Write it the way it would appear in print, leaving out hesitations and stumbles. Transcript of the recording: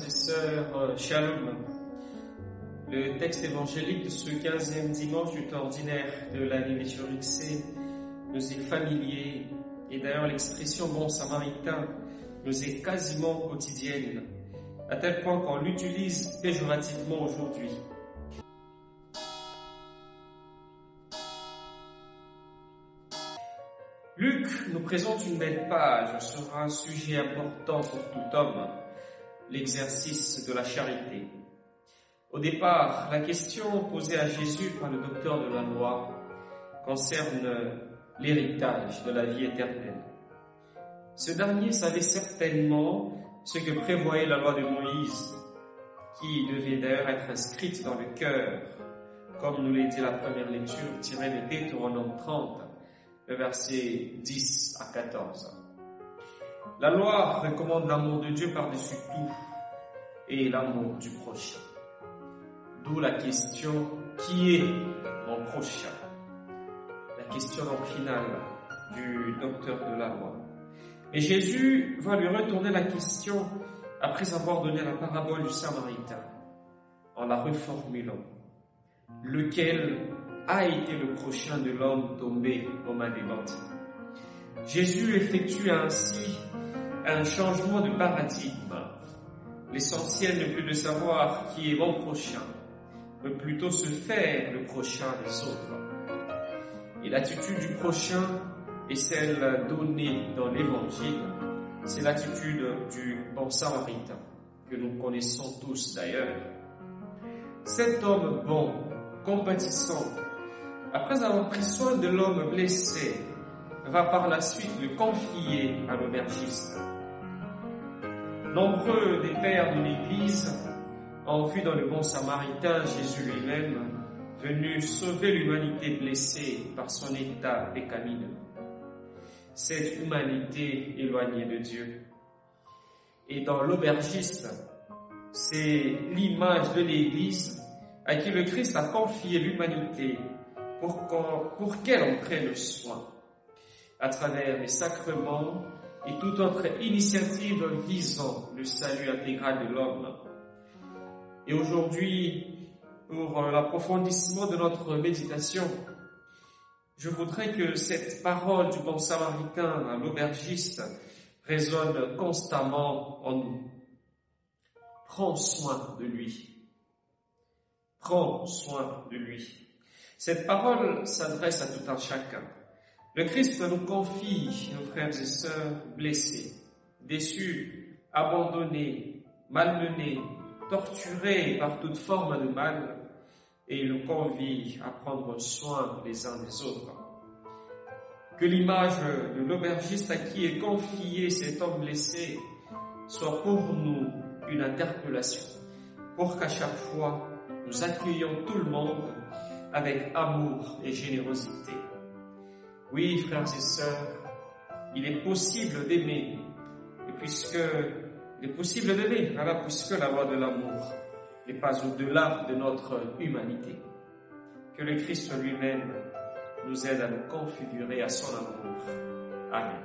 et sœurs, Shalom. Le texte évangélique de ce 15e dimanche du temps ordinaire de l'année liturgique C nous est familier, et d'ailleurs l'expression bon samaritain nous est quasiment quotidienne, à tel point qu'on l'utilise péjorativement aujourd'hui. Luc nous présente une belle page sur un sujet important pour tout homme, l'exercice de la charité. Au départ, la question posée à Jésus par le docteur de la loi concerne l'héritage de la vie éternelle. Ce dernier savait certainement ce que prévoyait la loi de Moïse, qui devait d'ailleurs être inscrite dans le cœur, comme nous l'a dit la première lecture tirée de Deutéronome 30, le verset 10 à 14. La loi recommande l'amour de Dieu par-dessus tout et l'amour du prochain. D'où la question, qui est mon prochain? La question finale du docteur de la loi. Et Jésus va lui retourner la question après avoir donné la parabole du Samaritain, en la reformulant. Lequel a été le prochain de l'homme tombé aux mains des bandits? Jésus effectue ainsi un changement de paradigme. L'essentiel n'est plus de savoir qui est mon prochain, mais plutôt se faire le prochain des autres. Et l'attitude du prochain est celle donnée dans l'Évangile. C'est l'attitude du bon samaritain, que nous connaissons tous d'ailleurs. Cet homme bon, compatissant, après avoir pris soin de l'homme blessé, va par la suite le confier à l'aubergiste. Nombreux des pères de l'Église ont vu dans le bon samaritain Jésus lui-même, venu sauver l'humanité blessée par son état pécamineux. Cette humanité éloignée de Dieu. Et dans l'aubergiste, c'est l'image de l'Église à qui le Christ a confié l'humanité pour qu'elle en prenne soin, à travers les sacrements et toute autre initiative visant le salut intégral de l'homme. Et aujourd'hui, pour l'approfondissement de notre méditation, je voudrais que cette parole du bon samaritain à l'aubergiste résonne constamment en nous. Prends soin de lui. Prends soin de lui. Cette parole s'adresse à tout un chacun. Le Christ nous confie nos frères et sœurs blessés, déçus, abandonnés, malmenés, torturés par toute forme de mal, et il nous convie à prendre soin les uns des autres. Que l'image de l'aubergiste à qui est confié cet homme blessé soit pour nous une interpellation, pour qu'à chaque fois nous accueillions tout le monde avec amour et générosité. Oui, frères et sœurs, il est possible d'aimer, et puisque la loi de l'amour n'est pas au-delà de notre humanité. Que le Christ lui-même nous aide à nous configurer à son amour. Amen.